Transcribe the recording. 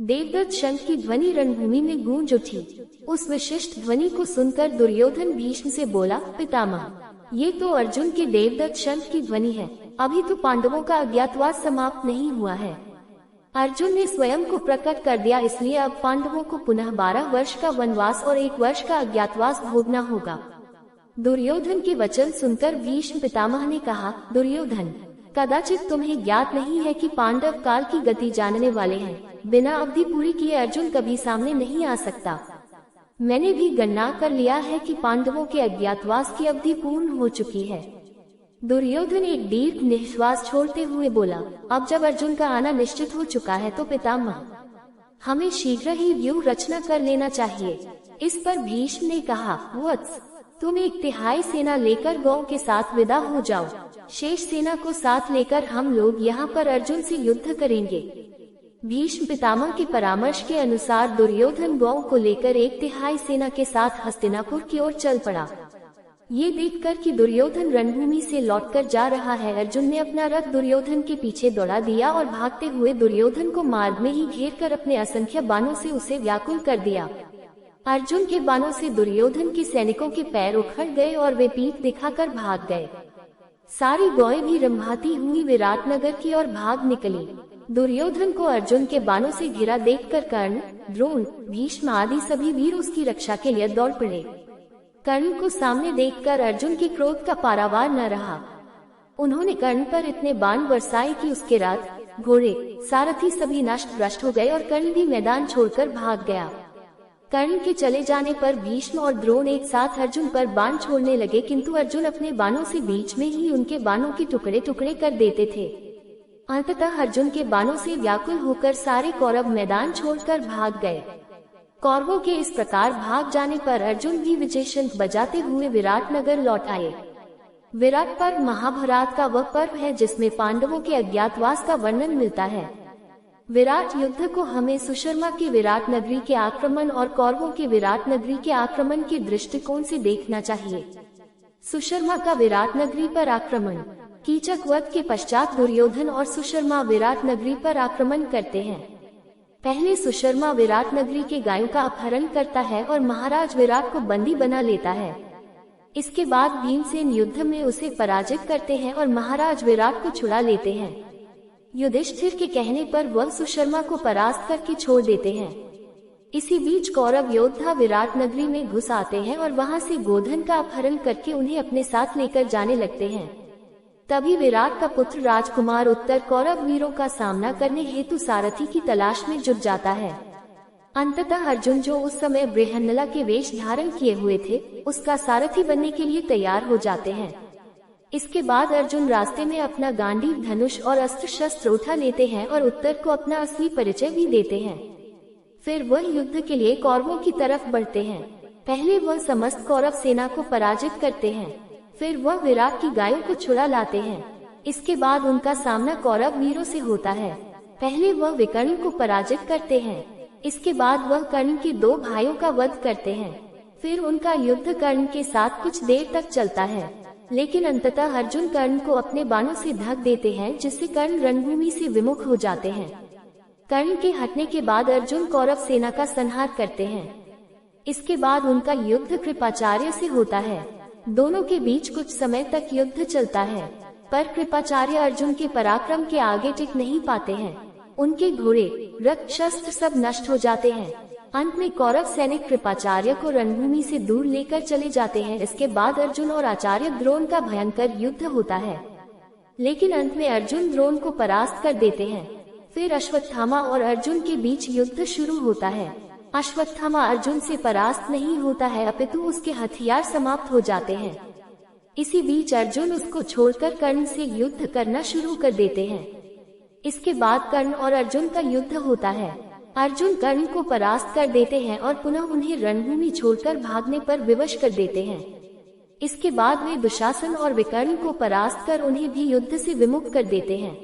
देवदत्त शंख की ध्वनि रणभूमि में गूंज उठी। उस विशिष्ट ध्वनि को सुनकर दुर्योधन भीष्म से बोला, पितामह, ये तो अर्जुन के देवदत्त शंख की ध्वनि है। अभी तो पांडवों का अज्ञातवास समाप्त नहीं हुआ है। अर्जुन ने स्वयं को प्रकट कर दिया, इसलिए अब पांडवों को पुनः 12 वर्ष का वनवास और 1 वर्ष का अज्ञातवास भोगना होगा। दुर्योधन के वचन सुनकर भीष्म पितामह ने कहा, दुर्योधन, कदाचित तुम्हें ज्ञात नहीं है कि पांडव काल की गति जानने वाले हैं। बिना अवधि पूरी किए अर्जुन कभी सामने नहीं आ सकता। मैंने भी गणना कर लिया है कि पांडवों के अज्ञातवास की अवधि पूर्ण हो चुकी है। दुर्योधन एक दीर्घ निश्वास छोड़ते हुए बोला, अब जब अर्जुन का आना निश्चित हो चुका है तो पितामह, हमें शीघ्र ही व्यूह रचना कर लेना चाहिए। इस पर भीष्म ने कहा, वत्स, तुम 1/3 सेना लेकर गौ के साथ विदा हो जाओ। शेष सेना को साथ लेकर हम लोग यहाँ पर अर्जुन से युद्ध करेंगे। भीष्म पितामह के परामर्श के अनुसार दुर्योधन गौ को लेकर 1/3 सेना के साथ हस्तिनापुर की ओर चल पड़ा। ये देखकर कि दुर्योधन रणभूमि से लौटकर जा रहा है, अर्जुन ने अपना रथ दुर्योधन के पीछे दौड़ा दिया और भागते हुए दुर्योधन को मार्ग में ही घेर कर अपने असंख्य बाणों से उसे व्याकुल कर दिया। अर्जुन के बाणों से दुर्योधन के सैनिकों के पैर उखड़ गए और वे पीठ दिखाकर भाग गए। सारी गौएं भी रंभाती हुई विराटनगर की ओर भाग निकली। दुर्योधन को अर्जुन के बाणों से घिरा देखकर कर्ण, द्रोण, भीष्म आदि सभी वीर उसकी रक्षा के लिए दौड़ पड़े। कर्ण को सामने देखकर अर्जुन के क्रोध का पारावार न रहा। उन्होंने कर्ण पर इतने बाण बरसाए कि उसके रथ, घोड़े, सारथी सभी नष्ट भ्रष्ट हो गए और कर्ण भी मैदान छोड़कर भाग गया। कर्ण के चले जाने पर भीष्म और द्रोण एक साथ अर्जुन पर बाण छोड़ने लगे, किंतु अर्जुन अपने बाणों से बीच में ही उनके बाणों के टुकड़े टुकड़े कर देते थे। अंततः अर्जुन के बाणों से व्याकुल होकर सारे कौरव मैदान छोड़कर भाग गए। कौरवों के इस प्रकार भाग जाने पर अर्जुन भी विजय शंख बजाते हुए विराटनगर लौट आए। विराट पर्व महाभारत का वह पर्व है जिसमें पांडवों के अज्ञातवास का वर्णन मिलता है। विराट युद्ध को हमें सुशर्मा के विराट नगरी के आक्रमण और कौरवों के विराट नगरी के आक्रमण के दृष्टिकोण से देखना चाहिए। सुशर्मा का विराट नगरी पर आक्रमण। कीचक वध के पश्चात दुर्योधन और सुशर्मा विराट नगरी पर आक्रमण करते हैं। पहले सुशर्मा विराट नगरी के गायों का अपहरण करता है और महाराज विराट को बंदी बना लेता है। इसके बाद भीमसेन युद्ध में उसे पराजित करते हैं और महाराज विराट को छुड़ा लेते हैं। युधिष्ठिर के कहने पर वह सुशर्मा को परास्त करके छोड़ देते हैं। इसी बीच कौरव योद्धा विराट नगरी में घुस आते हैं और वहां से गोधन का अपहरण करके उन्हें अपने साथ लेकर जाने लगते हैं। तभी विराट का पुत्र राजकुमार उत्तर कौरव वीरों का सामना करने हेतु सारथी की तलाश में जुट जाता है। अंततः अर्जुन, जो उस समय बृहन्नला के वेश धारण किए हुए थे, उसका सारथी बनने के लिए तैयार हो जाते हैं। इसके बाद अर्जुन रास्ते में अपना गांडीव, धनुष और अस्त्र शस्त्र उठा लेते हैं और उत्तर को अपना असली परिचय भी देते हैं। फिर वह युद्ध के लिए कौरवों की तरफ बढ़ते हैं। पहले वह समस्त कौरव सेना को पराजित करते हैं, फिर वह विराट की गायों को छुड़ा लाते हैं। इसके बाद उनका सामना कौरव वीरों से होता है। पहले वह विकर्ण को पराजित करते हैं, इसके बाद वह कर्ण के 2 भाइयों का वध करते हैं। फिर उनका युद्ध कर्ण के साथ कुछ देर तक चलता है, लेकिन अंततः अर्जुन कर्ण को अपने बाणों से ढक देते हैं, जिससे कर्ण रणभूमि से विमुख हो जाते हैं। कर्ण के हटने के बाद अर्जुन कौरव सेना का संहार करते हैं। इसके बाद उनका युद्ध कृपाचार्य से होता है। दोनों के बीच कुछ समय तक युद्ध चलता है, पर कृपाचार्य अर्जुन के पराक्रम के आगे टिक नहीं पाते हैं। उनके घोड़े, रथ, शस्त्र सब नष्ट हो जाते हैं। अंत में कौरव सैनिक कृपाचार्य को रणभूमि से दूर लेकर चले जाते हैं। इसके बाद अर्जुन और आचार्य द्रोण का भयंकर युद्ध होता है, लेकिन अंत में अर्जुन द्रोण को परास्त कर देते हैं। फिर अश्वत्थामा और अर्जुन के बीच युद्ध शुरू होता है। अश्वत्थामा अर्जुन से परास्त नहीं होता है, अपितु उसके हथियार समाप्त हो जाते हैं। इसी बीच अर्जुन उसको छोड़कर कर्ण से युद्ध करना शुरू कर देते हैं। इसके बाद कर्ण और अर्जुन का युद्ध होता है। अर्जुन कर्ण को परास्त कर देते हैं और पुनः उन्हें रणभूमि छोड़कर भागने पर विवश कर देते हैं। इसके बाद वे दुशासन और विकर्ण को परास्त कर उन्हें भी युद्ध से विमुख कर देते हैं।